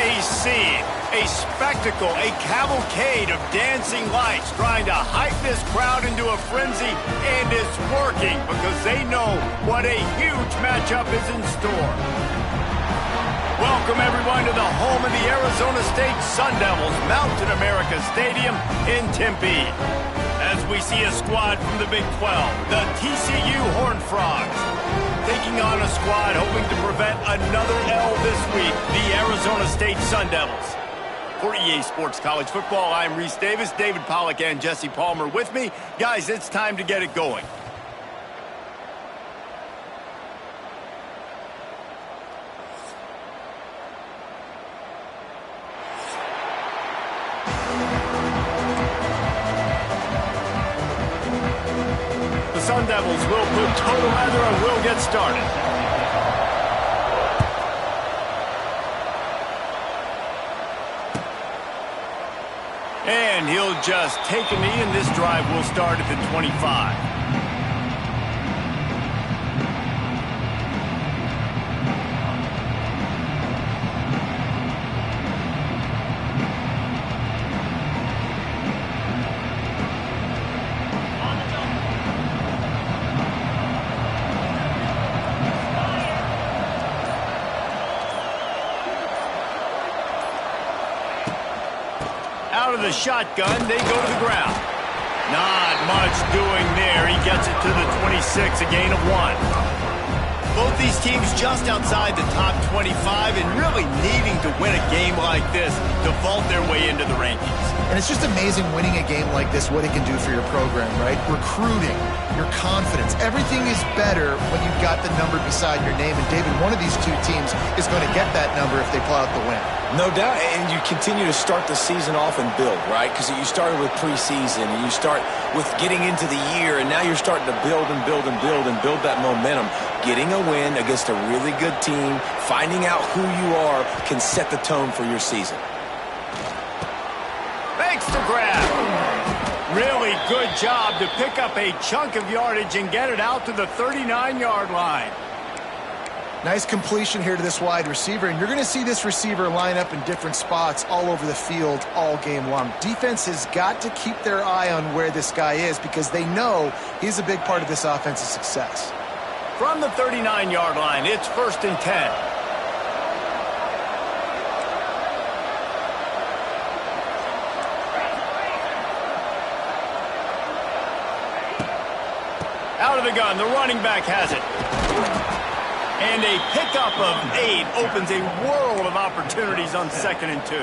A scene, a spectacle, a cavalcade of dancing lights trying to hype this crowd into a frenzy, and it's working because they know what a huge matchup is in store. Welcome everyone to the home of the Arizona State Sun Devils, Mountain America Stadium in Tempe. As we see a squad from the Big 12, the TCU Horned Frogs, taking on a squad hoping to prevent another L this week, the Arizona State Sun Devils. For EA Sports College Football, I'm Reese Davis, David Pollack, and Jesse Palmer with me. Guys, it's time to get it going. The Sun Devils will put total leather and will get started. And he'll just take a knee, and this drive will start at the 25. Out of the shotgun, they go to the ground. Not much doing there. He gets it to the 26, a gain of 1. Both these teams just outside the top 25 and really needing to win a game like this to vault their way into the rankings. And it's just amazing winning a game like this, what it can do for your program, right? Recruiting, your confidence, everything is better when you've got the number beside your name. And David, one of these two teams is going to get that number if they pull out the win. No doubt, and you continue to start the season off and build, right? Because you started with preseason, and you start with getting into the year, and now you're starting to build and build and build and build that momentum. Getting a win against a really good team, finding out who you are, can set the tone for your season. Makes the grab. Really good job to pick up a chunk of yardage and get it out to the 39-yard line. Nice completion here to this wide receiver, and you're going to see this receiver line up in different spots all over the field all game long. Defense has got to keep their eye on where this guy is because they know he's a big part of this offense's success. From the 39-yard line, it's 1st and 10. Out of the gun, the running back has it. And a pickup of 8 opens a world of opportunities on 2nd and 2.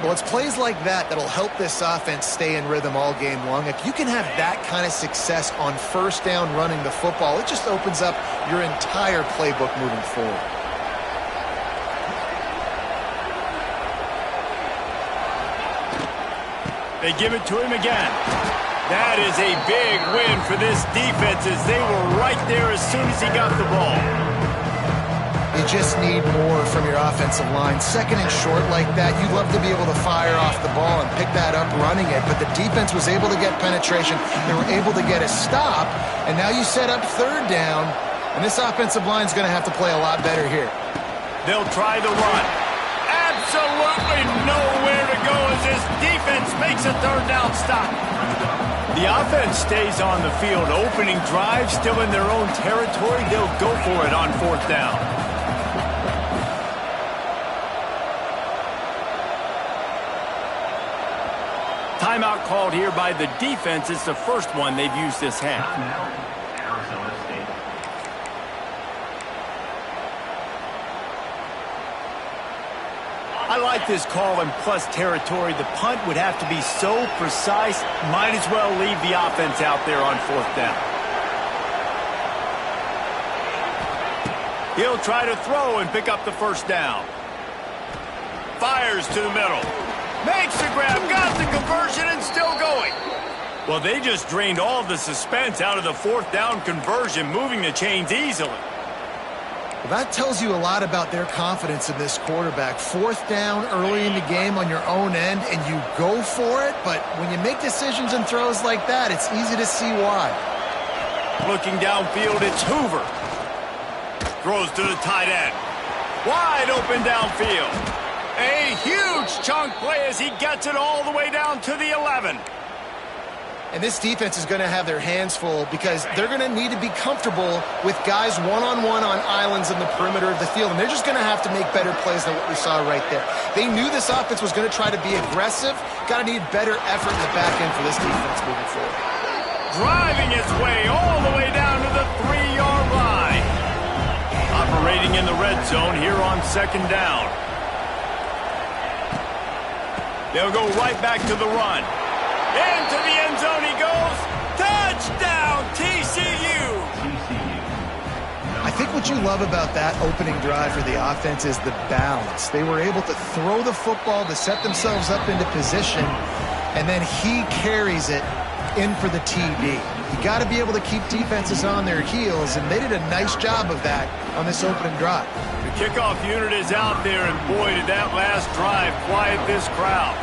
Well, it's plays like that that'll help this offense stay in rhythm all game long. If you can have that kind of success on 1st down running the football, it just opens up your entire playbook moving forward. They give it to him again. That is a big win for this defense as they were right there as soon as he got the ball. You just need more from your offensive line. 2nd and short like that, you'd love to be able to fire off the ball and pick that up running it, but the defense was able to get penetration. They were able to get a stop, and now you set up 3rd down, and this offensive line is going to have to play a lot better here. They'll try the run. Absolutely nowhere to go as this defense makes a 3rd down stop. The offense stays on the field. Opening drive, still in their own territory. They'll go for it on 4th down. Timeout called here by the defense. It's the first one they've used this half. I like this call in plus territory. The punt would have to be so precise, might as well leave the offense out there on 4th down. He'll try to throw and pick up the 1st down. Fires to the middle. Makes the grab, got the conversion, and still going. Well, they just drained all the suspense out of the 4th down conversion, moving the chains easily. Well, that tells you a lot about their confidence in this quarterback. 4th down early in the game on your own end, and you go for it, but when you make decisions and throws like that, it's easy to see why. Looking downfield, it's Hoover. Throws to the tight end. Wide open downfield. A huge chunk play as he gets it all the way down to the 11. And this defense is going to have their hands full because they're going to need to be comfortable with guys one-on-one on islands in the perimeter of the field. And they're just going to have to make better plays than what we saw right there. They knew this offense was going to try to be aggressive. Got to need better effort in the back end for this defense moving forward. Driving his way all the way down to the 3-yard line. Operating in the red zone here on second down. They'll go right back to the run. Into the end zone he goes. Touchdown, TCU! I think what you love about that opening drive for the offense is the balance. They were able to throw the football to set themselves up into position, and then he carries it in for the TD. You got to be able to keep defenses on their heels, and they did a nice job of that on this opening drive. The kickoff unit is out there, and boy, did that last drive quiet this crowd.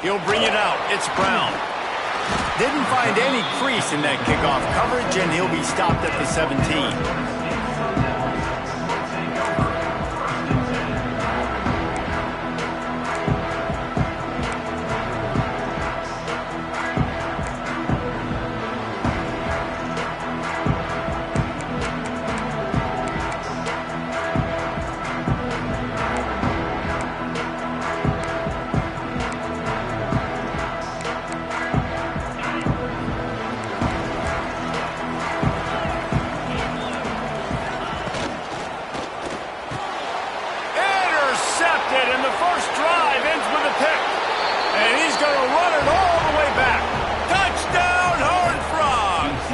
He'll bring it out. It's Brown. Didn't find any crease in that kickoff coverage, and he'll be stopped at the 17. And the first drive ends with a pick. And he's going to run it all the way back. Touchdown, Horned Frogs!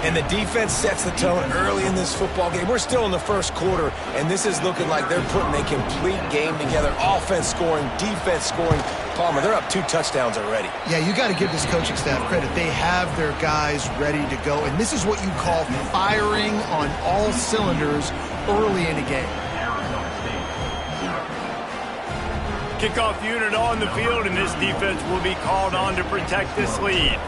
And the defense sets the tone early in this football game. We're still in the first quarter, and this is looking like they're putting a complete game together. Offense scoring, defense scoring. Palmer, they're up 2 touchdowns already. Yeah, you got to give this coaching staff credit. They have their guys ready to go, and this is what you call firing on all cylinders early in a game. Kickoff unit on the field, and this defense will be called on to protect this lead.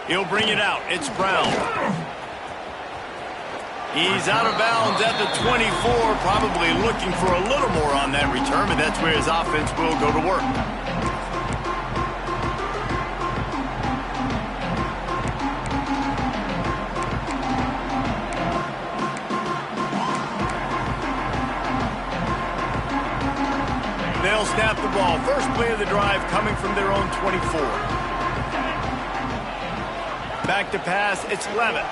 He'll bring it out. It's Brown. He's out of bounds at the 24, probably looking for a little more on that return, but that's where his offense will go to work. They'll snap the ball. First play of the drive coming from their own 24. Back to pass, it's Levitt.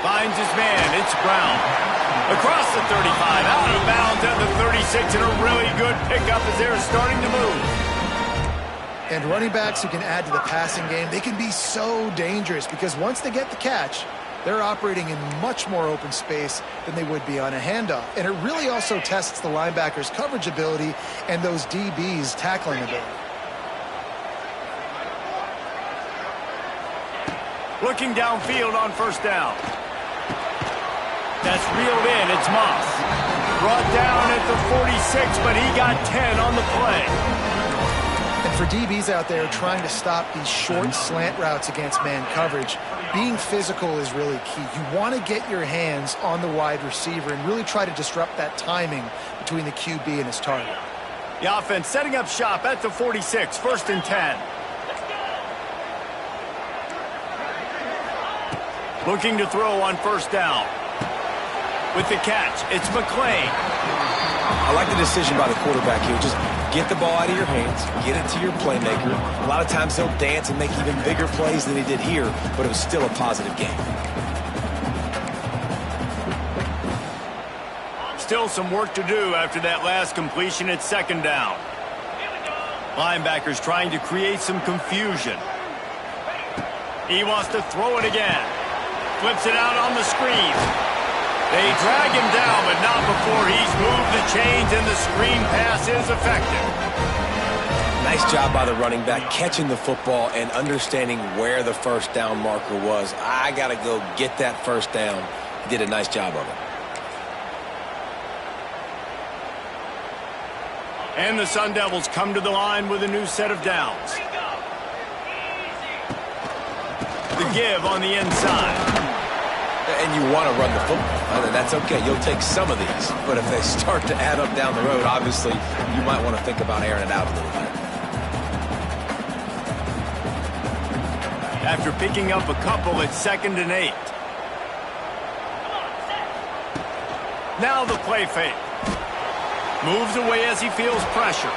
Finds his man, it's Brown. Across the 35, out of bounds at the 36, and a really good pickup as they're starting to move. And running backs who can add to the passing game, they can be so dangerous because once they get the catch, they're operating in much more open space than they would be on a handoff. And it really also tests the linebackers' coverage ability and those DBs' tackling ability. Looking downfield on first down. That's reeled in. It's Moss. Brought down at the 46, but he got 10 on the play. And for DBs out there trying to stop these short slant routes against man coverage, being physical is really key. You want to get your hands on the wide receiver and really try to disrupt that timing between the QB and his target. The offense setting up shop at the 46, 1st and 10. Looking to throw on first down. With the catch, it's McClain. I like the decision by the quarterback here. Just get the ball out of your hands, get it to your playmaker. A lot of times he'll dance and make even bigger plays than he did here, but it was still a positive game. Still some work to do after that last completion at second down. Linebackers trying to create some confusion. He wants to throw it again. Flips it out on the screen. They drag him down, but not before he's moved the chains, and the screen pass is effective. Nice job by the running back, catching the football and understanding where the first down marker was. I got to go get that first down. He did a nice job of it. And the Sun Devils come to the line with a new set of downs. The give on the inside. And you want to run the football, and that's okay. You'll take some of these. But if they start to add up down the road, obviously, you might want to think about airing it out a little bit. After picking up a couple, it's 2nd and 8. Now the play fake. Moves away as he feels pressure.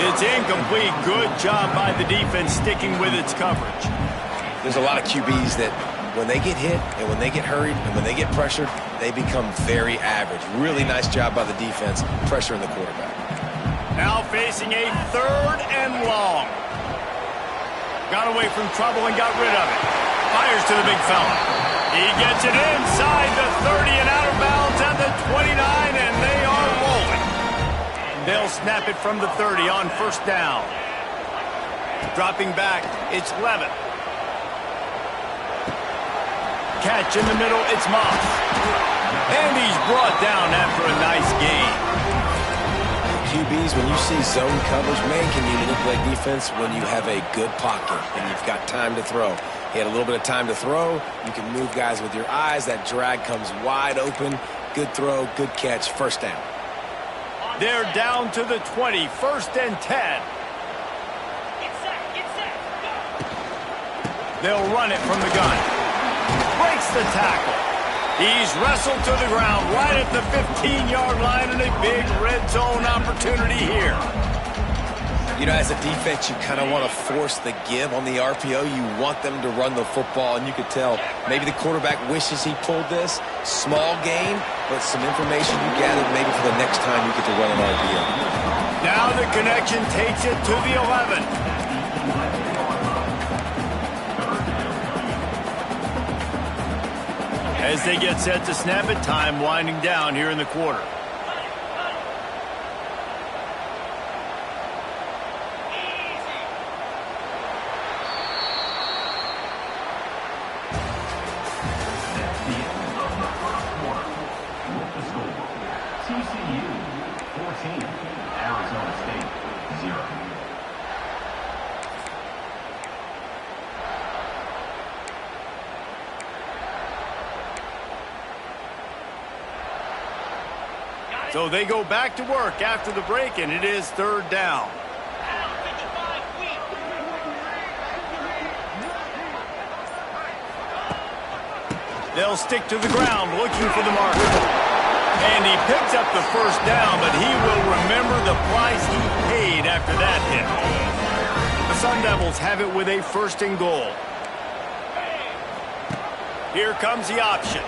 It's incomplete. Good job by the defense sticking with its coverage. There's a lot of QBs that when they get hit and when they get hurried and when they get pressured, they become very average. Really nice job by the defense pressuring the quarterback. Now facing a 3rd and long. Got away from trouble and got rid of it. Fires to the big fella. He gets it inside the 30 and out of bounds at the 29, and they are rolling. They'll snap it from the 30 on 1st down. Dropping back, it's Levitt. Catch in the middle, it's Moss. And he's brought down after a nice gain. QBs, when you see zone coverage, man, can you manipulate defense when you have a good pocket and you've got time to throw. He had a little bit of time to throw. You can move guys with your eyes. That drag comes wide open. Good throw, good catch, 1st down. They're down to the 20, 1st and 10. They'll run it from the gun. Breaks the tackle. He's wrestled to the ground right at the 15-yard line, and a big red zone opportunity here. You know, as a defense, you kind of want to force the give on the RPO. You want them to run the football, and you could tell maybe the quarterback wishes he pulled this. Small gain, but some information you gathered maybe for the next time you get to run an RPO. Now the connection takes it to the 11. As they get set to snap it, time winding down here in the quarter. TCU 14, Arizona State 0. So they go back to work after the break, and it is 3rd down. They'll stick to the ground looking for the marker. And he picks up the 1st down, but he will remember the price he paid after that hit. The Sun Devils have it with a 1st and goal. Here comes the option.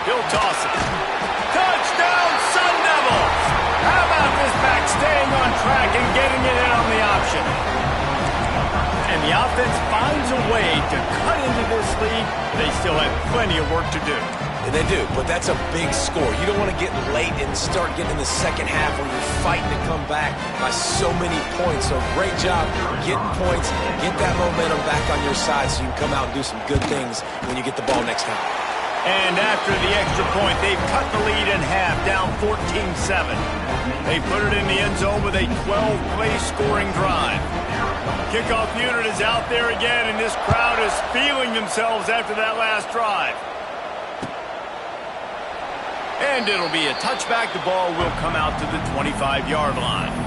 He'll toss it. Touchdown, Sun Devils! How about this back staying on track and getting it in on the option? And the offense finds a way to cut into this lead. They still have plenty of work to do. And they do, but that's a big score. You don't want to get late and start getting in the 2nd half where you're fighting to come back by so many points. So great job getting points, get that momentum back on your side so you can come out and do some good things when you get the ball next time. And after the extra point, they've cut the lead in half, down 14-7. They put it in the end zone with a 12-play scoring drive. Kickoff unit is out there again, and this crowd is feeling themselves after that last drive. And it'll be a touchback. The ball will come out to the 25-yard line.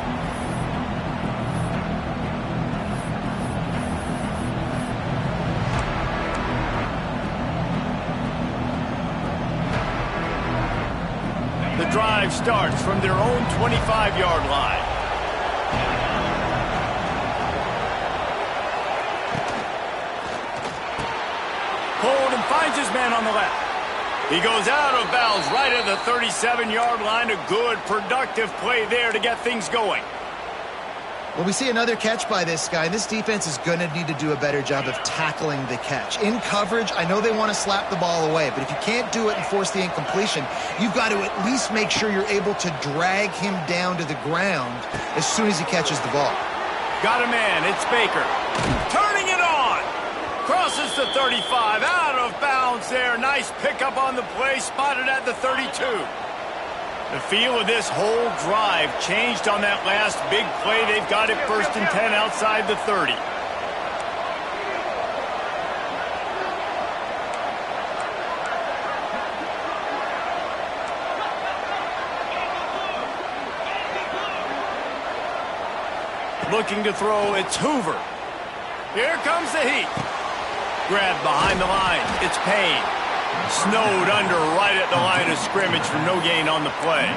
The drive starts from their own 25-yard line. Pulled and finds his man on the left. He goes out of bounds right at the 37-yard line. A good, productive play there to get things going. Well, we see another catch by this guy. This defense is going to need to do a better job of tackling the catch. In coverage, I know they want to slap the ball away, but if you can't do it and force the incompletion, you've got to at least make sure you're able to drag him down to the ground as soon as he catches the ball. Got a man. It's Baker. Turning it on. Crosses the 35. Out of bounds there. Nice pickup on the play. Spotted at the 32. The feel of this whole drive changed on that last big play. They've got it 1st and 10 outside the 30. Looking to throw, it's Hoover. Here comes the heat. Grabbed behind the line, it's Payne. Snowed under right at the line of scrimmage for no gain on the play.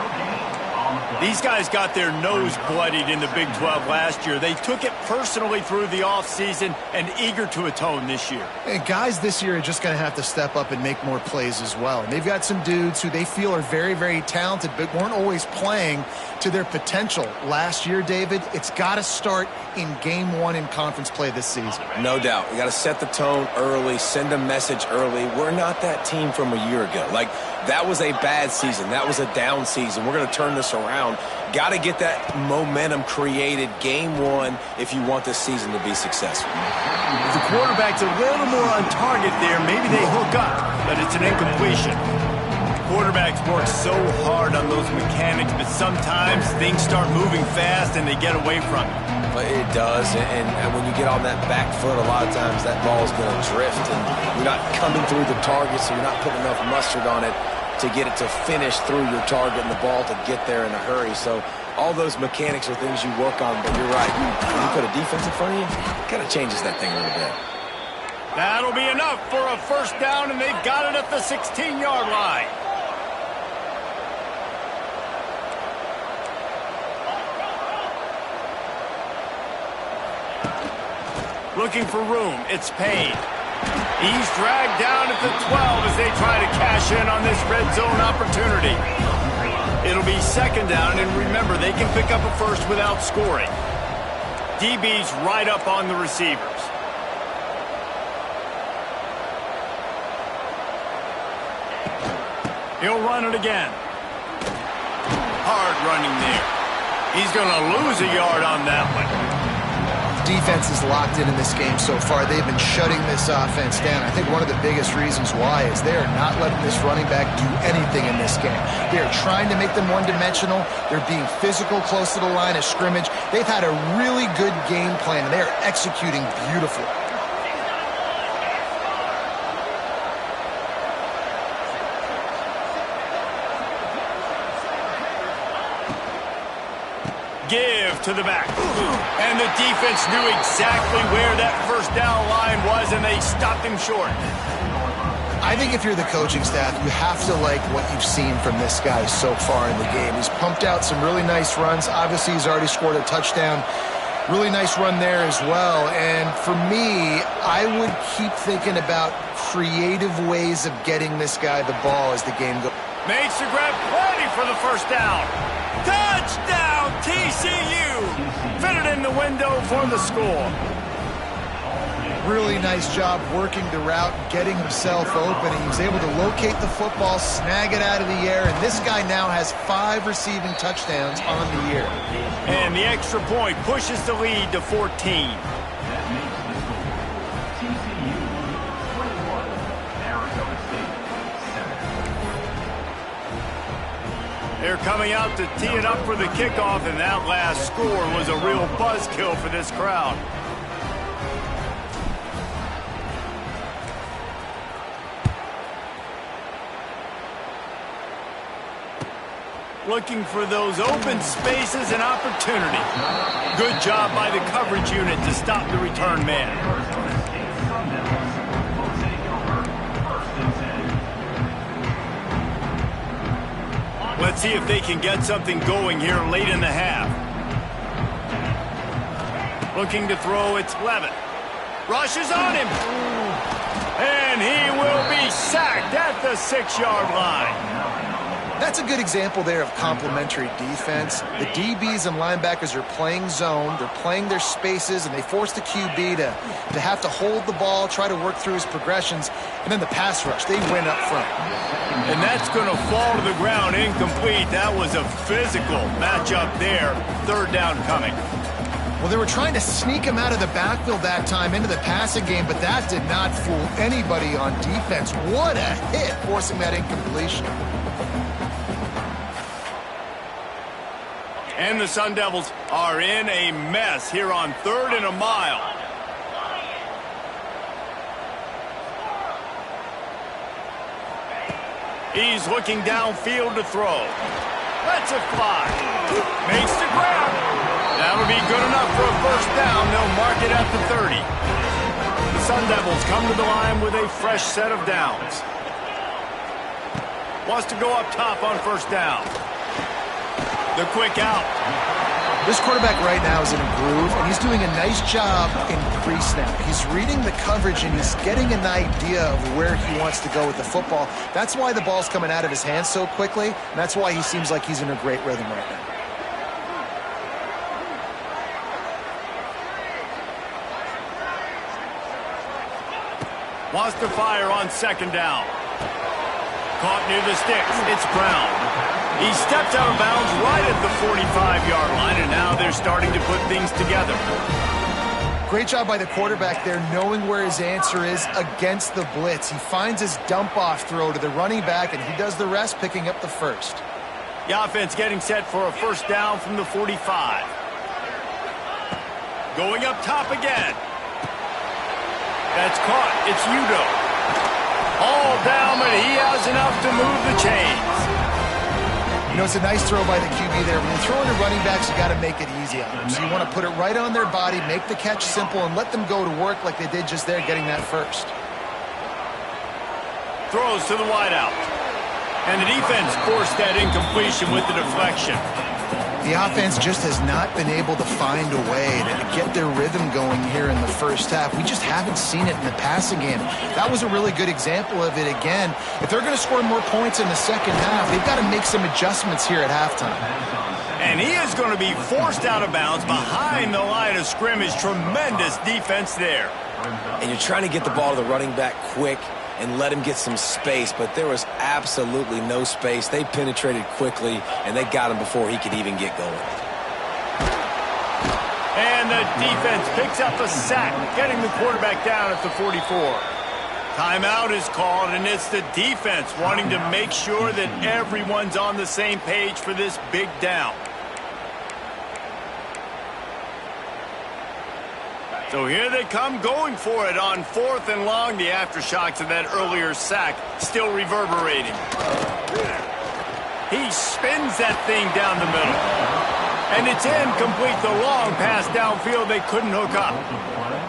These guys got their nose bloodied in the Big 12 last year. They took it personally through the offseason and eager to atone this year. And guys this year are just going to have to step up and make more plays as well. And they've got some dudes who they feel are very, very talented but weren't always playing to their potential. Last year, David, it's got to start in Game 1 in conference play this season. No doubt. We got to set the tone early, send a message early. We're not that team from a year ago. Like, that was a bad season. That was a down season. We're going to turn this around. Got to get that momentum created Game 1 if you want this season to be successful. If the quarterback's a little more on target there, maybe they hook up, but it's an incompletion. Quarterbacks work so hard on those mechanics, but sometimes things start moving fast and they get away from it. But it does, and when you get on that back foot, a lot of times that ball's going to drift, and you're not coming through the target, so you're not putting enough mustard on it to get it to finish through your target and the ball to get there in a hurry. So all those mechanics are things you work on, but you're right. When you put a defense in front of you, it kind of changes that thing a little bit. That'll be enough for a 1st down, and they've got it at the 16-yard line. Looking for room, it's Payne. He's dragged down at the 12 as they try to cash in on this red zone opportunity. It'll be 2nd down, and remember, they can pick up a 1st without scoring. DB's right up on the receivers. He'll run it again. Hard running there. He's going to lose a yard on that one. Defense is locked in this game so far. They've been shutting this offense down. I think one of the biggest reasons why is they are not letting this running back do anything in this game. They are trying to make them one-dimensional. They're being physical close to the line of scrimmage. They've had a really good game plan, and they are executing beautifully. Give to the back. And the defense knew exactly where that 1st down line was, and they stopped him short. I think if you're the coaching staff, you have to like what you've seen from this guy so far in the game. He's pumped out some really nice runs. Obviously, he's already scored a touchdown. Really nice run there as well. And for me, I would keep thinking about creative ways of getting this guy the ball as the game goes. Makes the grab plenty for the 1st down. Touchdown, TCU! Fitted in the window for the score. Really nice job working the route, getting himself open. He was able to locate the football, snag it out of the air, and this guy now has 5 receiving touchdowns on the year. And the extra point pushes the lead to 14. That makes the score TCU 21, Arizona State 7. They're coming out to tee it up for the kickoff, and that last score was a real buzzkill for this crowd. Looking for those open spaces and opportunity. Good job by the coverage unit to stop the return man. Arizona State Sun Devils will take over 1st and 10. Let's see if they can get something going here late in the half. Looking to throw, it's Levin. Rushes on him. And he will be sacked at the 6-yard line. That's a good example there of complementary defense. The DBs and linebackers are playing zone, they're playing their spaces, and they force the QB to have to hold the ball, try to work through his progressions, and then the pass rush, they win up front. And that's going to fall to the ground incomplete. That was a physical matchup there. 3rd down coming. Well, they were trying to sneak him out of the backfield that time into the passing game, but that did not fool anybody on defense. What a hit, forcing that incompletion. And the Sun Devils are in a mess here on 3rd and a mile. He's looking downfield to throw. Lets it fly. Makes the grab. That'll be good enough for a first down. They'll mark it at the 30. The Sun Devils come to the line with a fresh set of downs. Wants to go up top on first down. The quick out. This quarterback right now is in a groove, and he's doing a nice job in pre-snap. He's reading the coverage, and he's getting an idea of where he wants to go with the football. That's why the ball's coming out of his hands so quickly, and that's why he seems like he's in a great rhythm right now. Wants to fire on second down. Caught near the sticks. It's Brown. He steps out of bounds right at the 45-yard line, and now they're starting to put things together. Great job by the quarterback there, knowing where his answer is against the blitz. He finds his dump-off throw to the running back, and he does the rest, picking up the first. The offense getting set for a first down from the 45. Going up top again. That's caught. It's Udo. All down, but he has enough to move the chains. You know, it's a nice throw by the QB there. When you're throwing to running backs, you got to make it easy on them. So you want to put it right on their body, make the catch simple, and let them go to work like they did just there, getting that first. Throws to the wideout. And the defense forced that incompletion with the deflection. The offense just has not been able to find a way to get their rhythm going here in the first half. We just haven't seen it in the passing game. That was a really good example of it again. If they're going to score more points in the second half, they've got to make some adjustments here at halftime. And he is going to be forced out of bounds behind the line of scrimmage. Tremendous defense there. And you're trying to get the ball to the running back quick and let him get some space, but there was absolutely no space. They penetrated quickly, and they got him before he could even get going. And the defense picks up a sack, getting the quarterback down at the 44. Timeout is called, and it's the defense wanting to make sure that everyone's on the same page for this big down. So here they come going for it on 4th and long. The aftershocks of that earlier sack still reverberating. He spins that thing down the middle. And it's incomplete. The long pass downfield they couldn't hook up.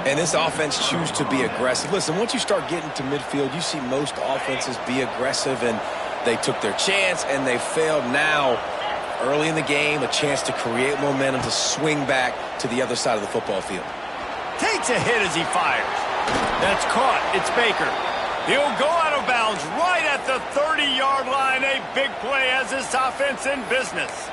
And this offense chooses to be aggressive. Listen, once you start getting to midfield, you see most offenses be aggressive, and they took their chance and they failed. Now, early in the game, a chance to create momentum to swing back to the other side of the football field. Takes a hit as he fires. That's caught. It's Baker. He'll go out of bounds right at the 30-yard line. A big play as this offense in business.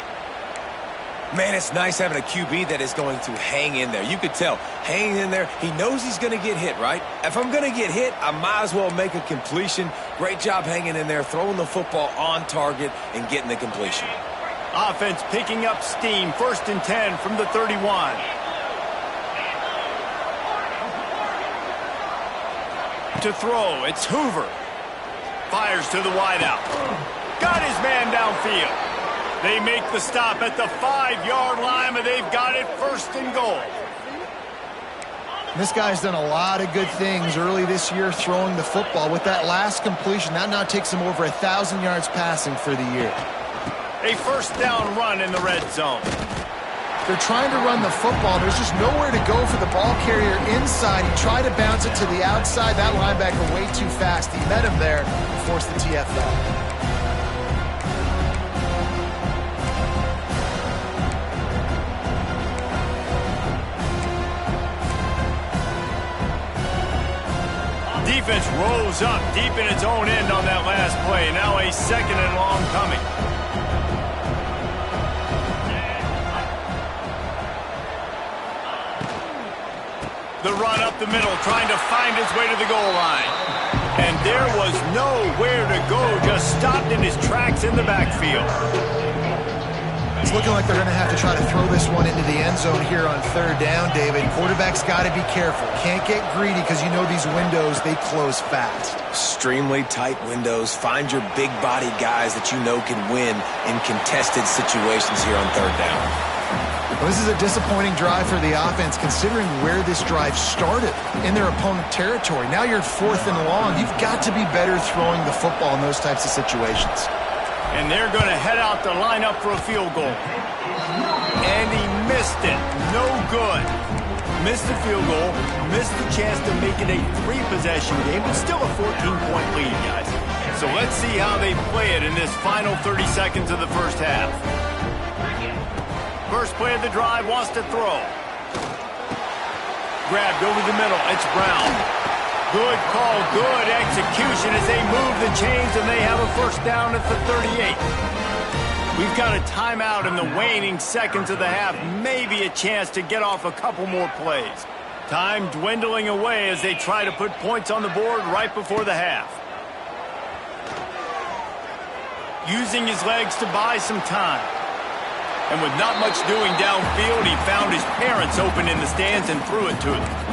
Man, it's nice having a QB that is going to hang in there. You could tell, hanging in there, he knows he's going to get hit, right? If I'm going to get hit, I might as well make a completion. Great job hanging in there, throwing the football on target and getting the completion. Offense picking up steam. 1st and 10 from the 31. To throw, it's Hoover. Fires to the wideout. Got his man downfield. They make the stop at the 5-yard line, but they've got it 1st and goal. This guy's done a lot of good things early this year throwing the football. With that last completion, that now takes him over 1,000 yards passing for the year. A first down run in the red zone. They're trying to run the football. There's just nowhere to go for the ball carrier inside. He tried to bounce it to the outside. That linebacker way too fast. He met him there and forced the TFL. Defense rose up deep in its own end on that last play. Now a 2nd and long coming. The run up the middle, trying to find his way to the goal line. And there was nowhere to go, just stopped in his tracks in the backfield. It's looking like they're going to have to try to throw this one into the end zone here on third down, David. Quarterback's got to be careful. Can't get greedy because you know these windows, they close fast. Extremely tight windows. Find your big body guys that you know can win in contested situations here on third down. Well, this is a disappointing drive for the offense considering where this drive started in their opponent territory. Now you're 4th and long. You've got to be better throwing the football in those types of situations. And they're going to head out to line up for a field goal. And he missed it. No good. Missed the field goal. Missed the chance to make it a 3-possession game, but still a 14-point lead, guys. So let's see how they play it in this final 30 seconds of the first half. First play of the drive, wants to throw. Grabbed over the middle. It's Brown. Good call, good execution as they move the chains, and they have a first down at the 38. We've got a timeout in the waning seconds of the half. Maybe a chance to get off a couple more plays. Time dwindling away as they try to put points on the board right before the half. Using his legs to buy some time. And with not much doing downfield, he found his parents open in the stands and threw it to them.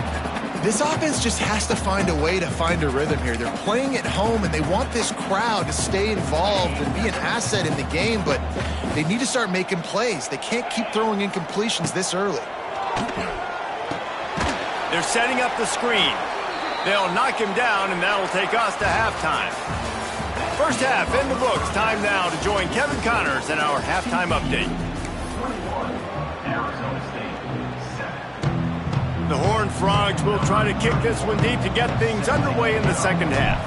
This offense just has to find a way to find a rhythm here. They're playing at home, and they want this crowd to stay involved and be an asset in the game, but they need to start making plays. They can't keep throwing incompletions this early. They're setting up the screen. They'll knock him down, and that'll take us to halftime. First half in the books. Time now to join Kevin Connors in our halftime update. 21, Arizona State, 7. The Horned Frogs will try to kick this one deep to get things underway in the second half.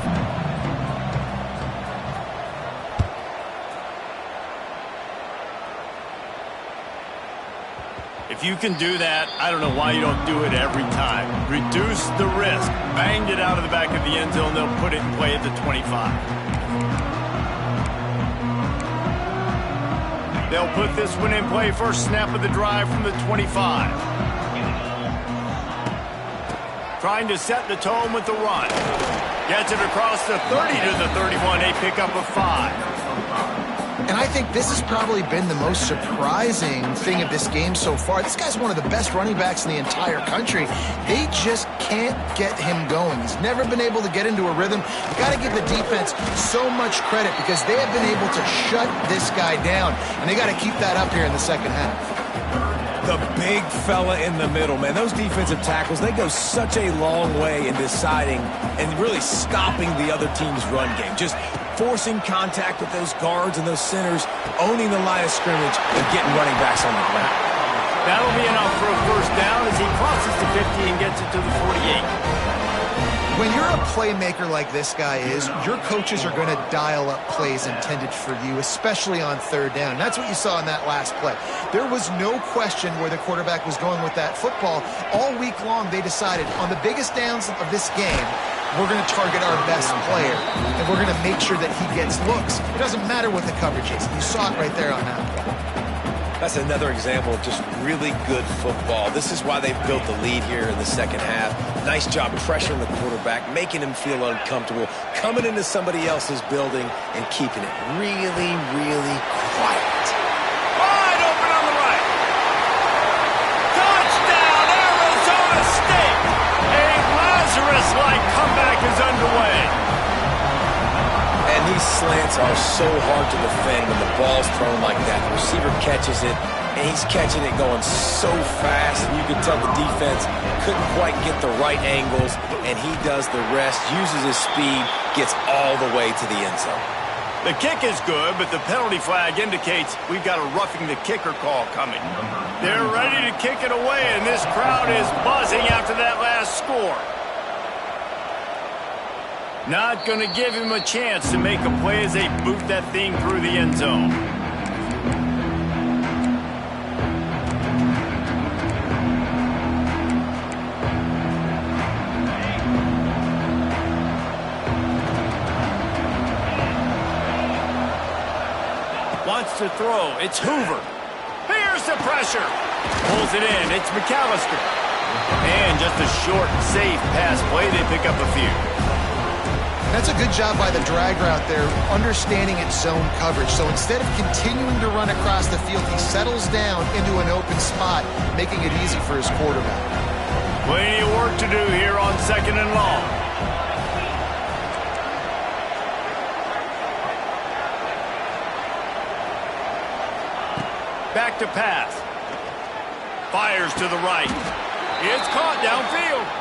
If you can do that, I don't know why you don't do it every time. Reduce the risk. Banged it out of the back of the end zone. They'll put it in play at the 25. They'll put this one in play first snap of the drive from the 25. Trying to set the tone with the run. Gets it across the 30 to the 31. A pickup of 5. And I think this has probably been the most surprising thing of this game so far. This guy's one of the best running backs in the entire country. They just can't get him going. He's never been able to get into a rhythm. You got to give the defense so much credit because they have been able to shut this guy down, and they got to keep that up here in the second half. The big fella in the middle, man. Those defensive tackles, they go such a long way in deciding and really stopping the other team's run game. Just forcing contact with those guards and those centers, owning the line of scrimmage, and getting running backs on the ground. That'll be enough for a first down as he crosses the 50 and gets it to the 48. When you're a playmaker like this guy is, your coaches are going to dial up plays intended for you, especially on third down. That's what you saw in that last play. There was no question where the quarterback was going with that football. All week long, they decided on the biggest downs of this game, we're going to target our best player, and we're going to make sure that he gets looks. It doesn't matter what the coverage is. You saw it right there on that play. That's another example of just really good football. This is why they've built the lead here in the second half. Nice job pressuring the quarterback, making him feel uncomfortable, coming into somebody else's building and keeping it really, really quiet. Wide open on the right. Touchdown, Arizona State. A Lazarus-like comeback is underway. And these slants are so hard to defend when the ball's thrown like that. The receiver catches it, and he's catching it going so fast, and you can tell the defense couldn't quite get the right angles, and he does the rest, uses his speed, gets all the way to the end zone. The kick is good, but the penalty flag indicates we've got a roughing the kicker call coming. They're ready to kick it away, and this crowd is buzzing after that last score. Not going to give him a chance to make a play as they boot that thing through the end zone. Wants to throw. It's Hoover. Here's the pressure. Pulls it in. It's McAllister. And just a short, safe pass play. They pick up a few. That's a good job by the drag route there, understanding its zone coverage. So instead of continuing to run across the field, he settles down into an open spot, making it easy for his quarterback. Plenty of work to do here on 2nd and long. Back to pass. Fires to the right. It's caught downfield.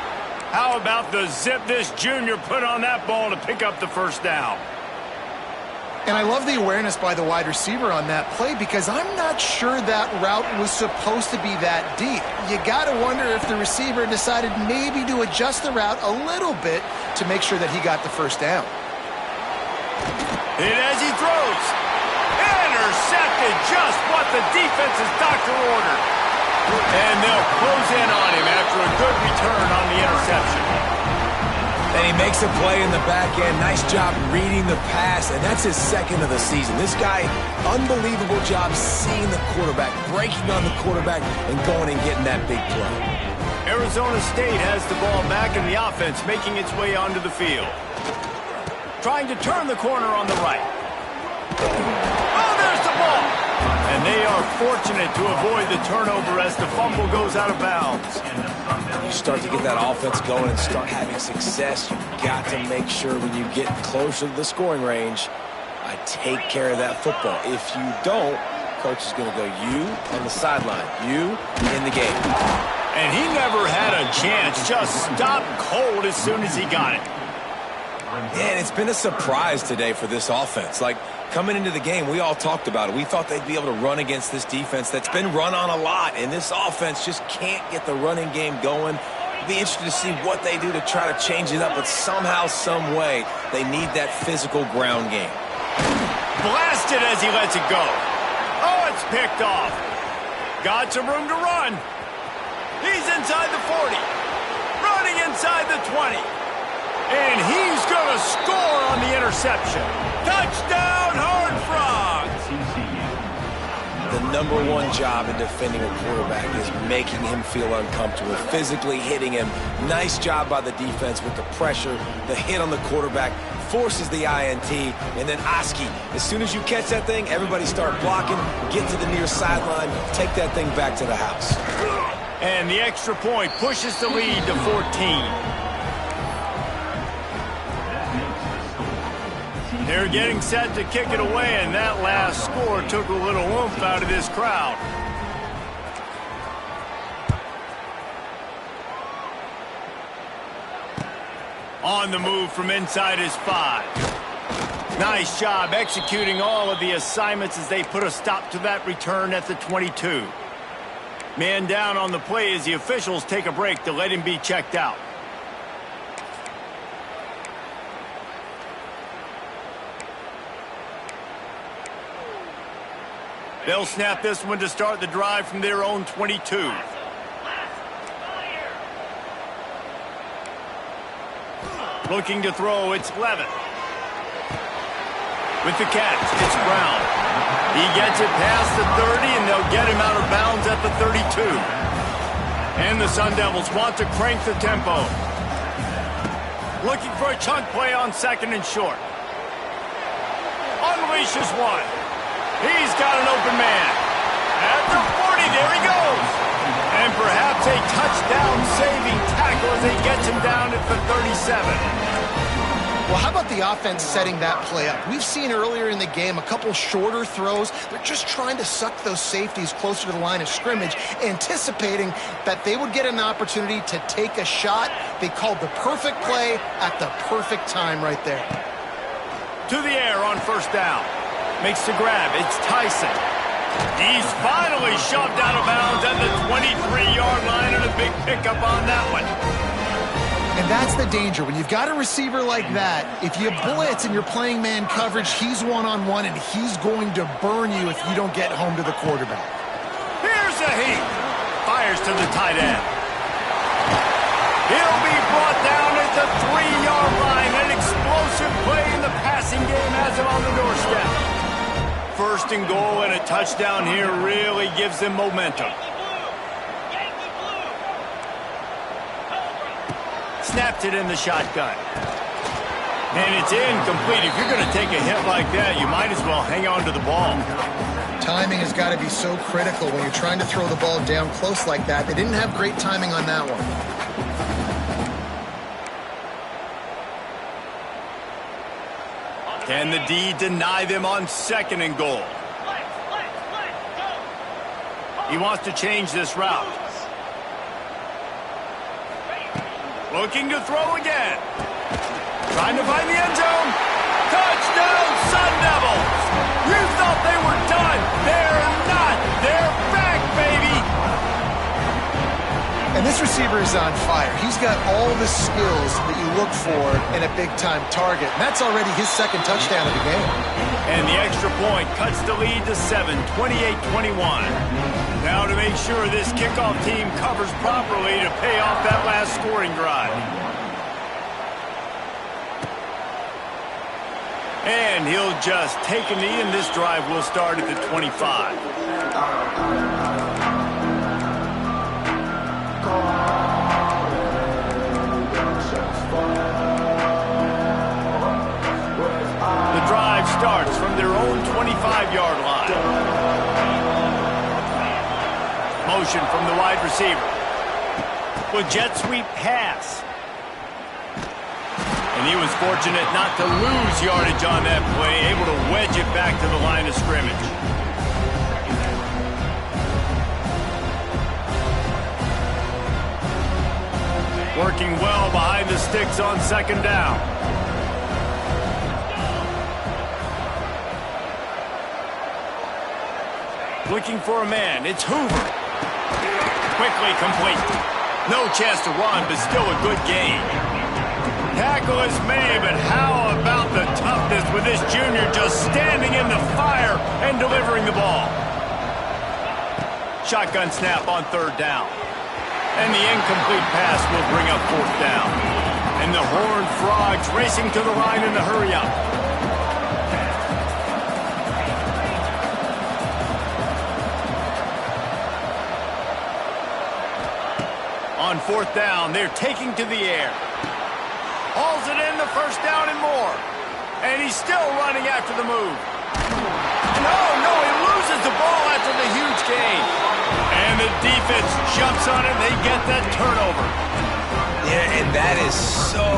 How about the zip this junior put on that ball to pick up the first down? And I love the awareness by the wide receiver on that play because I'm not sure that route was supposed to be that deep. You got to wonder if the receiver decided maybe to adjust the route a little bit to make sure that he got the first down. And as he throws, intercepted, just what the defense's doctor ordered. And they'll close in on him after a good return on the interception. And he makes a play in the back end. Nice job reading the pass, and that's his 2nd of the season. This guy, unbelievable job seeing the quarterback, breaking on the quarterback, and going and getting that big play. Arizona State has the ball back in the offense, making its way onto the field. Trying to turn the corner on the right. Oh, there's the ball! And they are fortunate to avoid the turnover as the fumble goes out of bounds. You start to get that offense going and start having success, you've got to make sure when you get closer to the scoring range, I take care of that football. If you don't, coach is going to go, you on the sideline, you in the game. And he never had a chance, just stopped cold as soon as he got it. And it's been a surprise today for this offense. Like, coming into the game, we all talked about it. We thought they'd be able to run against this defense that's been run on a lot, and this offense just can't get the running game going. Be interested to see what they do to try to change it up, but somehow, some way, they need that physical ground game. Blasted as he lets it go. Oh, it's picked off. Got some room to run. He's inside the 40. Running inside the 20. And he's going to score on the interception. Touchdown, Horned Frogs! The #1 job in defending a quarterback is making him feel uncomfortable, physically hitting him. Nice job by the defense with the pressure, the hit on the quarterback, forces the INT, and then Oski. As soon as you catch that thing, everybody start blocking, get to the near sideline, take that thing back to the house. And the extra point pushes the lead to 14. They're getting set to kick it away, and that last score took a little oomph out of this crowd. On the move from inside his 5. Nice job executing all of the assignments as they put a stop to that return at the 22. Man down on the play as the officials take a break to let him be checked out. They'll snap this one to start the drive from their own 22. Looking to throw, it's Levitt. With the catch, it's Brown. He gets it past the 30, and they'll get him out of bounds at the 32. And the Sun Devils want to crank the tempo. Looking for a chunk play on 2nd and short. Unleashes one. He's got an open man. At the 40, there he goes. And perhaps a touchdown-saving tackle as he gets him down at the 37. Well, how about the offense setting that play up? We've seen earlier in the game a couple shorter throws. They're just trying to suck those safeties closer to the line of scrimmage, anticipating that they would get an opportunity to take a shot. They called the perfect play at the perfect time right there. To the air on 1st down. Makes the grab. It's Tyson. He's finally shoved out of bounds at the 23-yard line, and a big pickup on that one. And that's the danger. When you've got a receiver like that, if you blitz and you're playing man coverage, he's one-on-one, and he's going to burn you if you don't get home to the quarterback. Here's a heat. Fires to the tight end. He'll be brought down at the 3-yard line. An explosive play in the passing game has him on the doorstep. 1st and goal, and a touchdown here really gives them momentum. Snapped it in the shotgun. And it's incomplete. If you're going to take a hit like that, you might as well hang on to the ball. Timing has got to be so critical when you're trying to throw the ball down close like that. They didn't have great timing on that one. Can the D deny them on 2nd and goal? He wants to change this route. Looking to throw again. Trying to find the end zone. Touchdown, Sun Devils! You thought they were done. They're not. They're back, baby! And this receiver is on fire. He's got all the skills that you look for in a big-time target. And that's already his 2nd touchdown of the game. And the extra point cuts the lead to 7, 28-21. Now to make sure this kickoff team covers properly to pay off that last scoring drive. And he'll just take a knee, and this drive will start at the 25. The drive starts from their own 25-yard line. Motion from the wide receiver. With jet sweep pass. And he was fortunate not to lose yardage on that play, able to wedge it back to the line of scrimmage. Working well behind the sticks on 2nd down. Looking for a man. It's Hoover. Quickly complete. No chance to run, but still a good gain. Tackle is made, but how about the toughness with this junior just standing in the fire and delivering the ball? Shotgun snap on 3rd down. And the incomplete pass will bring up 4th down. And the Horned Frogs racing to the line in the hurry-up. On 4th down, they're taking to the air. Hauls it in the 1st down and more. And he's still running after the move. No, he loses the ball after the huge gain. And the defense jumps on it. They get that turnover. Yeah, and that is so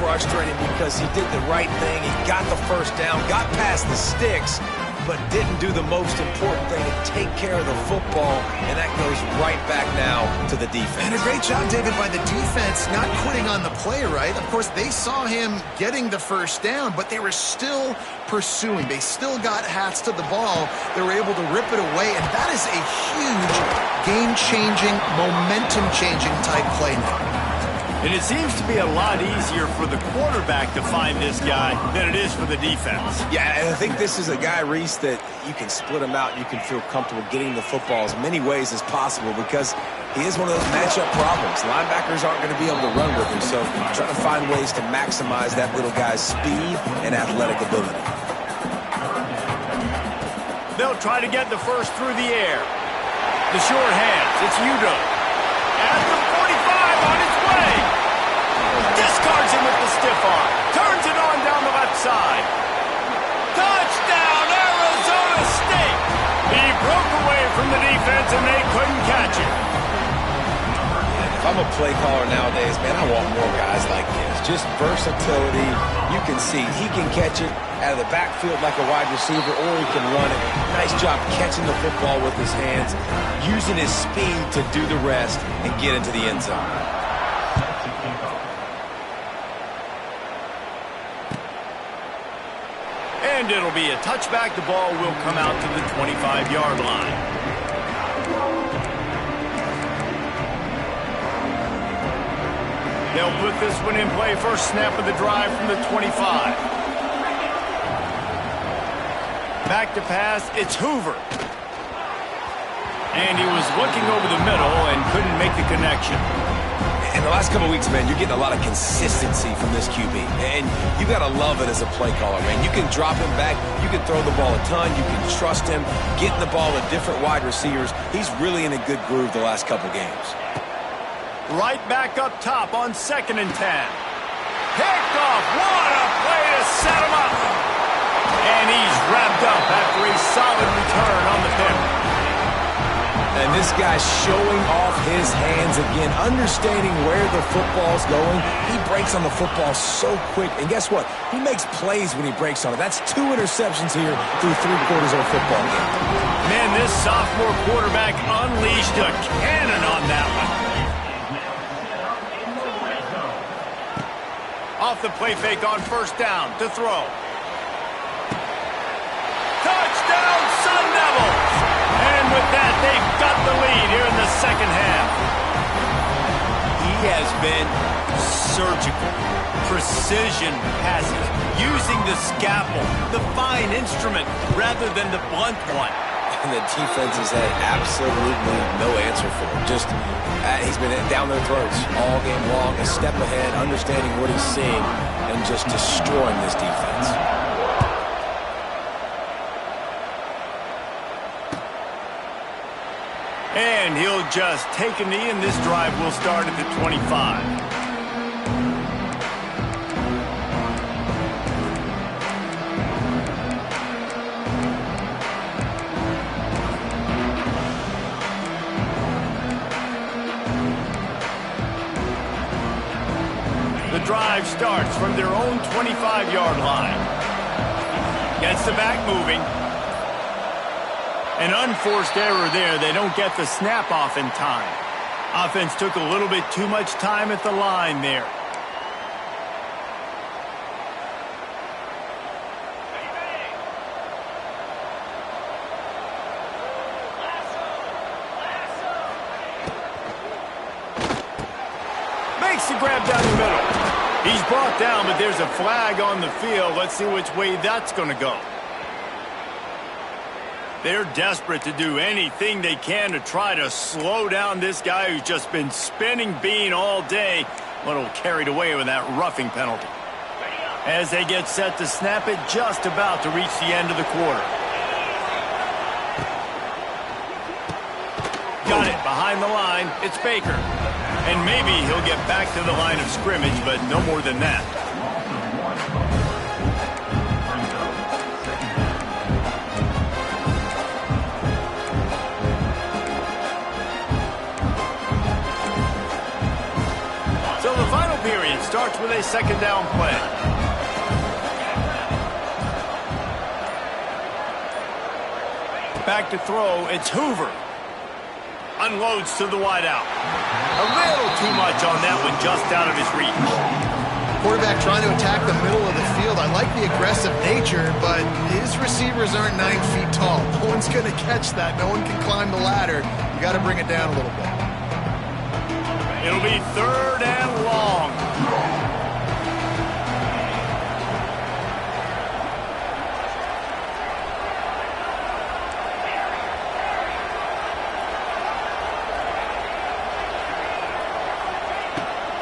frustrating because he did the right thing. He got the 1st down, got past the sticks, but didn't do the most important thing to take care of the football, and that goes right back now to the defense. And a great job, David, by the defense not quitting on the play, right? Of course, they saw him getting the 1st down, but they were still pursuing. They still got hats to the ball. They were able to rip it away, and that is a huge game-changing, momentum-changing type play now. And it seems to be a lot easier for the quarterback to find this guy than it is for the defense. Yeah, and I think this is a guy, Reese, that you can split him out. You can feel comfortable getting the football as many ways as possible because he is one of those matchup problems. Linebackers aren't going to be able to run with him, so trying to find ways to maximize that little guy's speed and athletic ability. They'll try to get the 1st through the air. The short hands, it's Udo. At the 45 on its way. Discards him with the stiff arm. Turns it on down the left side. Touchdown, Arizona State. He broke away from the defense and they couldn't catch him. If I'm a play caller nowadays, man, I want more guys like this. Just versatility. You can see he can catch it out of the backfield like a wide receiver, or he can run it. Nice job catching the football with his hands, using his speed to do the rest and get into the end zone. And it'll be a touchback. The ball will come out to the 25-yard line. They'll put this one in play. First snap of the drive from the 25. Back to pass, it's Hoover. And he was looking over the middle and couldn't make the connection. In the last couple of weeks, man, you're getting a lot of consistency from this QB. And you got to love it as a play caller, man. You can drop him back. You can throw the ball a ton. You can trust him, getting the ball to different wide receivers. He's really in a good groove the last couple games. Right back up top on 2nd and 10. picked off. What a play to set him up. And he's wrapped up after a solid return on the pick. And this guy's showing off his hands again, understanding where the football's going. He breaks on the football so quick. And guess what? He makes plays when he breaks on it. That's 2 interceptions here through 3/4 of a football game. Man, this sophomore quarterback unleashed a cannon on that one. Off the play fake on first down to throw. Touchdown, Sun Devils! And with that, they've got the lead here in the second half. He has been surgical, precision passes, using the scalpel, the fine instrument, rather than the blunt one. And the defense has had absolutely no answer for him. Just, he's been down their throats all game long, a step ahead, understanding what he's seeing, and just destroying this defense. And he'll just take a knee, and this drive will start at the 25. The drive starts from their own 25-yard line. Gets the back moving. An unforced error there. They don't get the snap off in time. Offense took a little bit too much time at the line there. Makes the grab down the middle. He's brought down, but there's a flag on the field. Let's see which way that's going to go. They're desperate to do anything they can to try to slow down this guy who's just been spinning bean all day, but will carried away with that roughing penalty. As they get set to snap it, just about to reach the end of the quarter. Got it behind the line. It's Baker. And maybe he'll get back to the line of scrimmage, but no more than that. So the final period starts with a second down play. Back to throw, it's Hoover. Unloads to the wideout. A little too much on that one, just out of his reach. Quarterback trying to attack the middle of the field. I like the aggressive nature, but his receivers aren't 9 feet tall. No one's going to catch that. No one can climb the ladder. You got to bring it down a little bit. It'll be third and long.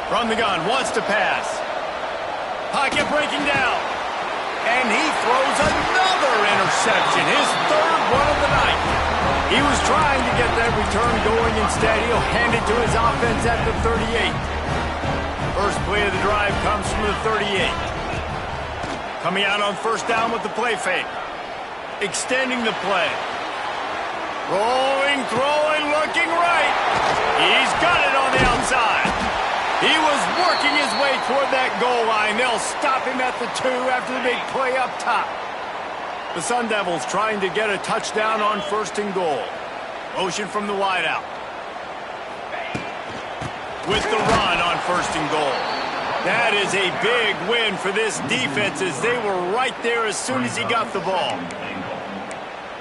From the gun, wants to pass. Pocket breaking down. And he throws another interception, his third one of the night. He was trying to get that return going. Instead, he'll hand it to his offense at the 38. First play of the drive comes from the 38. Coming out on first down with the play fake. Extending the play. Rolling, throwing, looking right. He's got it on the outside. He was working his way toward that goal line. They'll stop him at the 2 after the big play up top. The Sun Devils trying to get a touchdown on first and goal. Motion from the wideout. With the run on first and goal. That is a big win for this defense as they were right there as soon as he got the ball.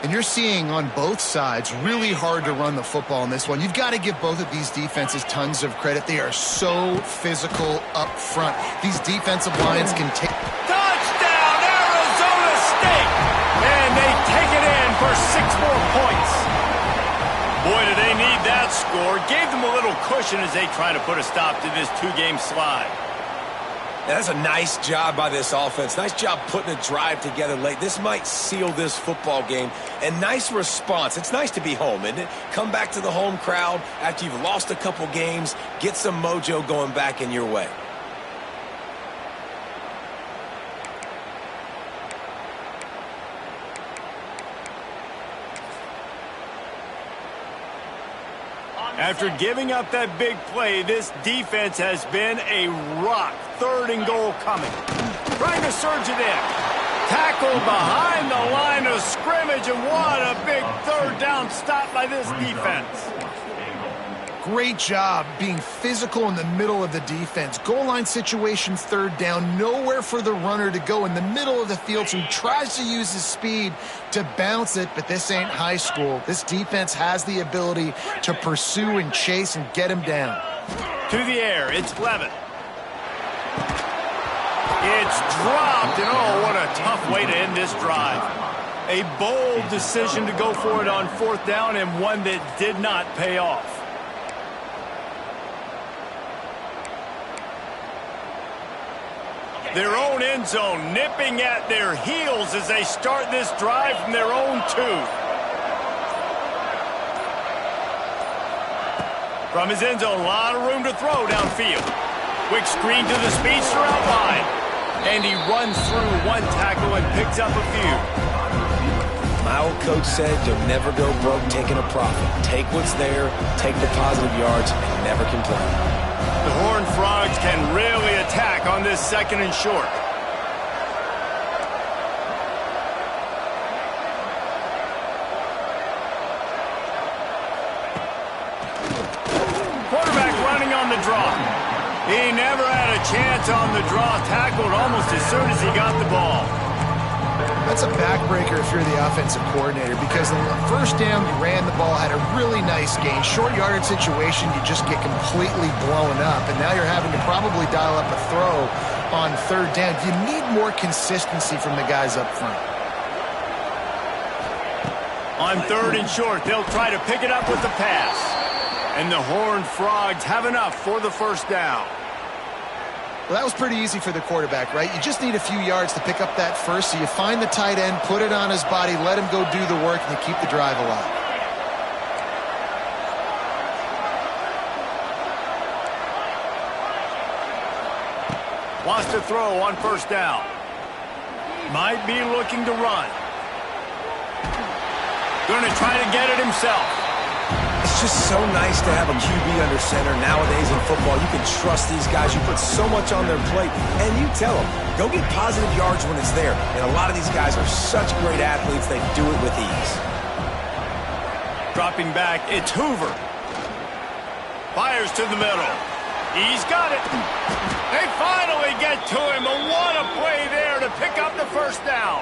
And you're seeing on both sides really hard to run the football in this one. You've got to give both of these defenses tons of credit. They are so physical up front. These defensive lines can take... Touchdown, Arizona State! And they take it in for 6 more points. Boy, do they need that score. Gave them a little cushion as they try to put a stop to this 2-game slide. That's a nice job by this offense. Nice job putting a drive together late. This might seal this football game. And nice response. It's nice to be home, isn't it? Come back to the home crowd after you've lost a couple games. Get some mojo going back in your way. After giving up that big play, this defense has been a rock. 3rd and goal coming. Trying to surge it in. Tackled behind the line of scrimmage, and what a big 3rd down stop by this defense. Great job being physical in the middle of the defense. Goal line situation, 3rd down, nowhere for the runner to go in the middle of the field, so he tries to use his speed to bounce it, but this ain't high school. This defense has the ability to pursue and chase and get him down. To the air, it's Levitt. It's dropped, and oh, what a tough way to end this drive. A bold decision to go for it on 4th down, and one that did not pay off. Their own end zone nipping at their heels as they start this drive from their own 2. From his end zone, a lot of room to throw downfield. Quick screen to the speedster out wide. And he runs through 1 tackle and picks up a few. My old coach said you'll never go broke taking a profit. Take what's there, take the positive yards, and never complain. The Horned Frogs can really attack on this 2nd and short. Quarterback running on the draw. He never had a chance on the draw, tackled almost as soon as he got the ball. That's a backbreaker if you're the offensive coordinator, because the 1st down, you ran the ball, had a really nice gain. Short yardage situation, you just get completely blown up, and now you're having to probably dial up a throw on 3rd down. You need more consistency from the guys up front. On 3rd and short, they'll try to pick it up with the pass. And the Horned Frogs have enough for the 1st down. Well, that was pretty easy for the quarterback, right? You just need a few yards to pick up that first, so you find the tight end, put it on his body, let him go do the work, and you keep the drive alive. Wants to throw on 1st down. Might be looking to run. Going to try to get it himself. It's just so nice to have a QB under center nowadays in football. You can trust these guys. You put so much on their plate, and you tell them, go get positive yards when it's there. And a lot of these guys are such great athletes, they do it with ease. Dropping back, it's Hoover. Fires to the middle. He's got it. They finally get to him, but what a play there to pick up the 1st down.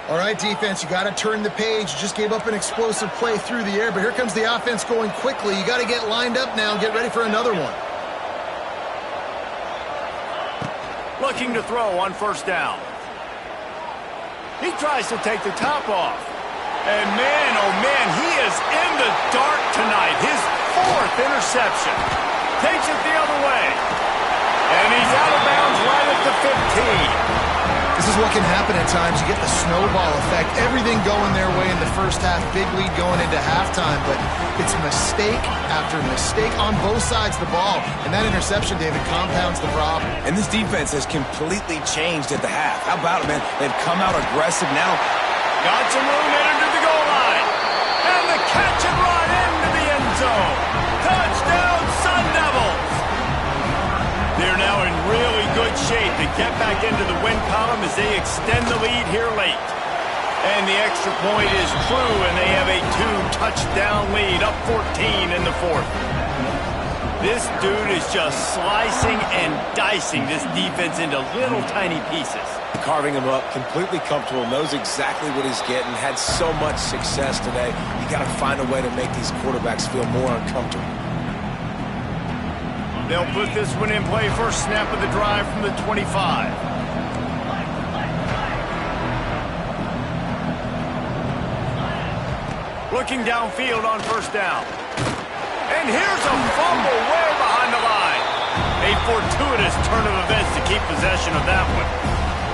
All right, defense, you got to turn the page. You just gave up an explosive play through the air, but here comes the offense going quickly. You got to get lined up now and get ready for another one. Looking to throw on 1st down. He tries to take the top off. And man, oh man, he is in the dark tonight. His 4th interception. Takes it the other way. And he's out of bounds right at the 15. This is what can happen at times. You get the snowball effect. Everything going their way in the 1st half. Big lead going into halftime. But it's mistake after mistake on both sides of the ball. And that interception, David, compounds the problem. And this defense has completely changed at the half. How about it, man? They've come out aggressive now. Got some room headed to the goal line. And the catch and run into the end zone. Touchdown, Sun Devils. They're now in really good shape to get back into the win column as they extend the lead here late. And the extra point is true, and they have a 2-touchdown lead, up 14 in the 4th. This dude is just slicing and dicing this defense into little tiny pieces. Carving him up, completely comfortable, knows exactly what he's getting, had so much success today. You got to find a way to make these quarterbacks feel more uncomfortable. They'll put this one in play, first snap of the drive from the 25. Looking downfield on 1st down. And here's a fumble way behind the line. A fortuitous turn of events to keep possession of that one.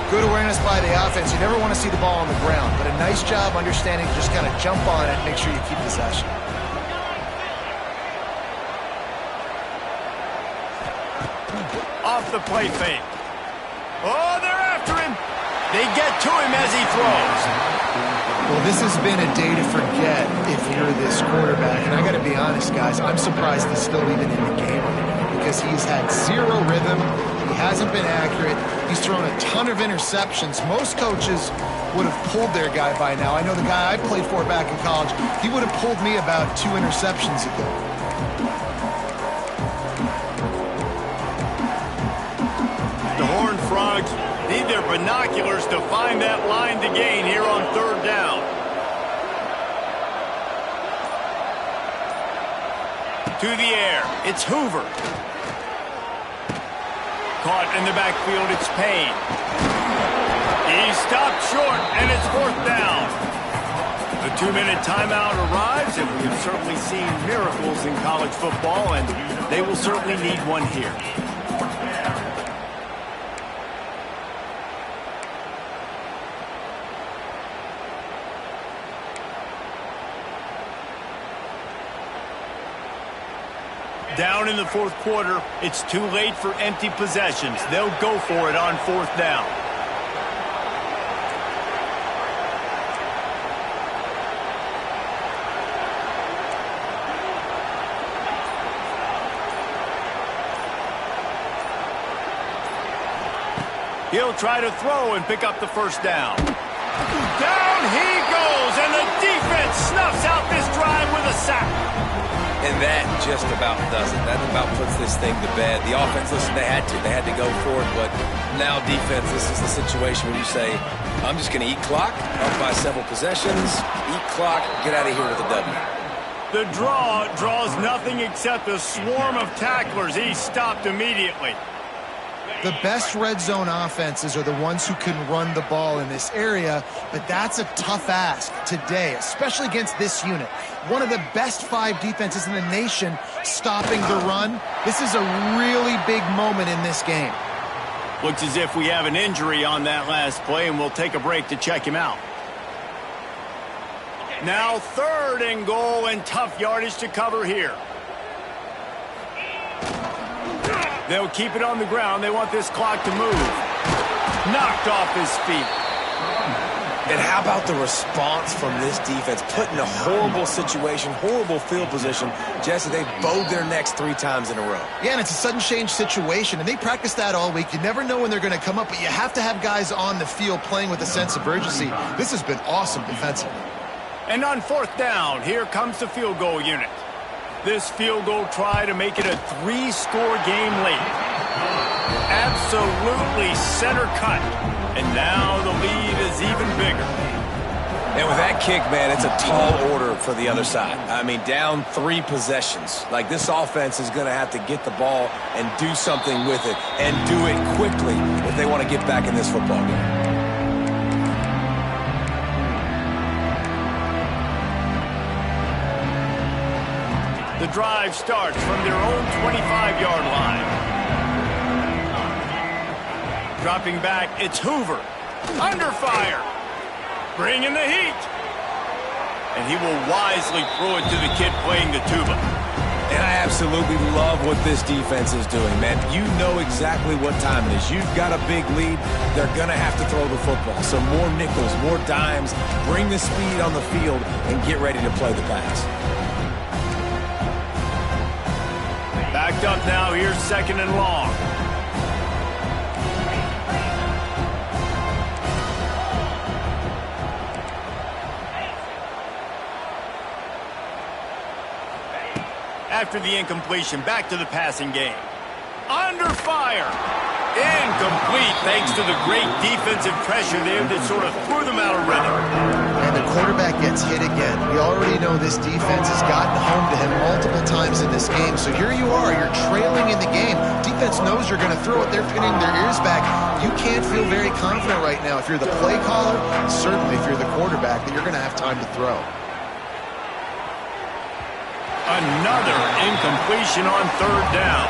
Good awareness by the offense. You never want to see the ball on the ground, but a nice job understanding to just kind of jump on it and make sure you keep possession. Off the play fake. Oh, they're after him. They get to him as he throws. Well, this has been a day to forget if you're this quarterback. And I got to be honest, guys, I'm surprised he's still even in the game right now because he's had zero rhythm. He hasn't been accurate. He's thrown a ton of interceptions. Most coaches would have pulled their guy by now. I know the guy I played for back in college, he would have pulled me about 2 interceptions ago. The Horned Frogs need their binoculars to find that line to gain here on 3rd down. To the air, it's Hoover. Caught in the backfield, it's Payne. He's stopped short, and it's 4th down. The 2-minute timeout arrives, and we have certainly seen miracles in college football, and they will certainly need one here. Down in the 4th quarter, it's too late for empty possessions. They'll go for it on 4th down. He'll try to throw and pick up the 1st down. Down he goes, and the defense snuffs out this drive with a sack. And that just about does it. That about puts this thing to bed. The offense, listen, they had to go for it, but now defense, this is the situation where you say, I'm just going to eat clock, up by several possessions, eat clock, get out of here with a W. The draw draws nothing except a swarm of tacklers. He's stopped immediately. The best red zone offenses are the ones who can run the ball in this area, but that's a tough ask today, especially against this unit. One of the best 5 defenses in the nation stopping the run. This is a really big moment in this game. Looks as if we have an injury on that last play, and we'll take a break to check him out. Now 3rd and goal, and tough yardage to cover here. They'll keep it on the ground. They want this clock to move. Knocked off his feet. And how about the response from this defense? Put in a horrible situation, horrible field position. Jesse, they've bowed their necks 3 times in a row. Yeah, and it's a sudden change situation, and they practice that all week. You never know when they're going to come up, but you have to have guys on the field playing with a sense of urgency. This has been awesome defensively. And on 4th down, here comes the field goal unit. This field goal try to make it a 3-score game late. Absolutely center cut. And now the lead is even bigger. And with that kick, man, it's a tall order for the other side. I mean, down 3 possessions. Like, this offense is going to have to get the ball and do something with it, and do it quickly if they want to get back in this football game. The drive starts from their own 25-yard line. Dropping back, it's Hoover. Under fire. Bringing the heat. And he will wisely throw it to the kid playing the tuba. And I absolutely love what this defense is doing, man. You know exactly what time it is. You've got a big lead. They're going to have to throw the football. So more nickels, more dimes. Bring the speed on the field and get ready to play the pass. Backed up now, here's 2nd and long. After the incompletion, back to the passing game. Under fire. Incomplete, thanks to the great defensive pressure there that sort of threw them out of rhythm. And the quarterback gets hit again. We already know this defense has gotten home to him multiple times in this game. So here you are, you're trailing in the game. Defense knows you're going to throw it. They're pinning their ears back. You can't feel very confident right now if you're the play caller, certainly if you're the quarterback, that you're going to have time to throw. Another incompletion on 3rd down.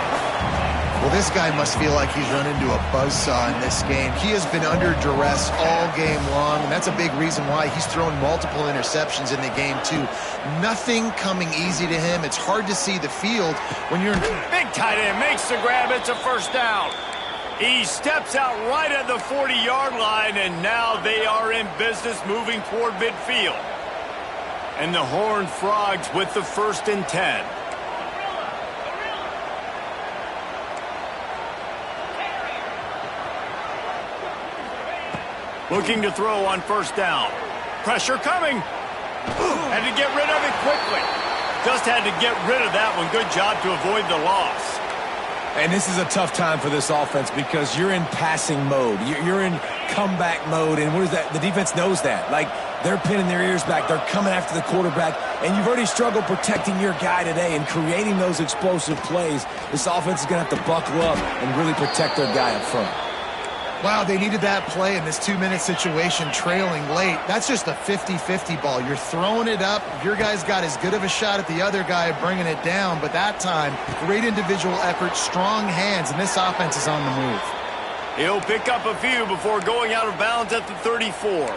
Well, this guy must feel like he's run into a buzzsaw in this game. He has been under duress all game long, and that's a big reason why he's thrown multiple interceptions in the game, too. Nothing coming easy to him. It's hard to see the field when you're in... Big tight end makes the grab. It's a 1st down. He steps out right at the 40-yard line, and now they are in business moving toward midfield. And the Horned Frogs with the 1st and 10. Looking to throw on 1st down. Pressure coming. Had to get rid of it quickly. Just had to get rid of that one. Good job to avoid the loss. And this is a tough time for this offense because you're in passing mode. You're in comeback mode, and what is that? The defense knows that. Like, they're pinning their ears back. They're coming after the quarterback, and you've already struggled protecting your guy today and creating those explosive plays. This offense is going to have to buckle up and really protect their guy up front. Wow, they needed that play in this 2-minute situation, trailing late. That's just a 50-50 ball. You're throwing it up. Your guy's got as good of a shot at the other guy bringing it down, but that time, great individual effort, strong hands, and this offense is on the move. He'll pick up a few before going out of bounds at the 34.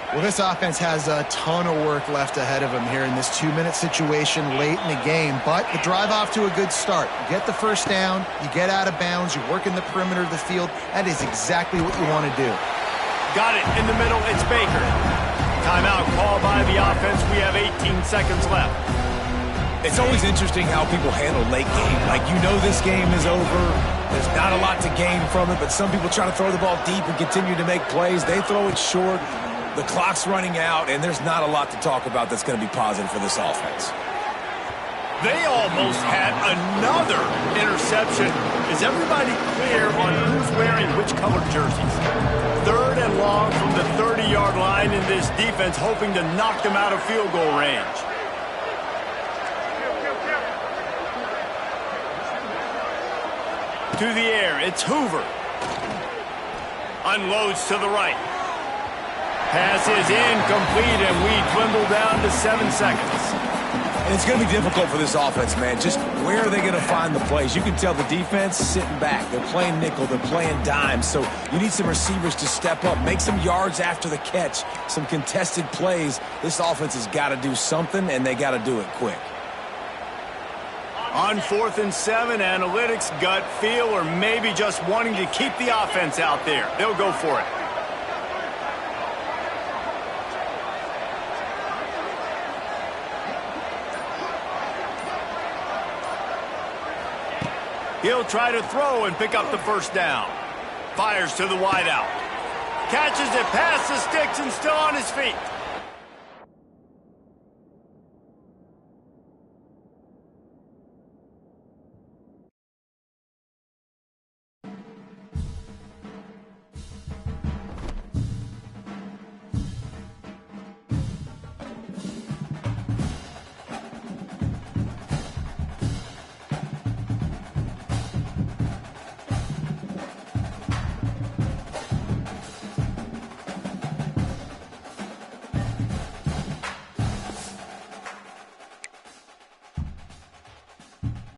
Well, this offense has a ton of work left ahead of them here in this 2-minute situation late in the game, but the drive off to a good start. You get the 1st down, you get out of bounds, you work in the perimeter of the field. That is exactly what you want to do. Got it in the middle. It's Baker. Timeout called by the offense. We have 18 seconds left. It's always interesting how people handle late game. Like, you know this game is over. There's not a lot to gain from it, but some people try to throw the ball deep and continue to make plays. They throw it short. The clock's running out, and there's not a lot to talk about that's going to be positive for this offense. They almost had another interception. Is everybody clear on who's wearing which color jerseys? 3rd and long from the 30-yard line in this defense, hoping to knock them out of field goal range. To the air, it's Hoover. Unloads to the right. Pass is incomplete, and we dwindle down to 7 seconds. And it's going to be difficult for this offense, man. Just where are they going to find the plays? You can tell the defense sitting back. They're playing nickel. They're playing dime. So you need some receivers to step up, make some yards after the catch, some contested plays. This offense has got to do something, and they got to do it quick. On 4th and 7, analytics, gut feel, or maybe just wanting to keep the offense out there. They'll go for it. He'll try to throw and pick up the 1st down. Fires to the wideout. Catches it past the sticks and still on his feet.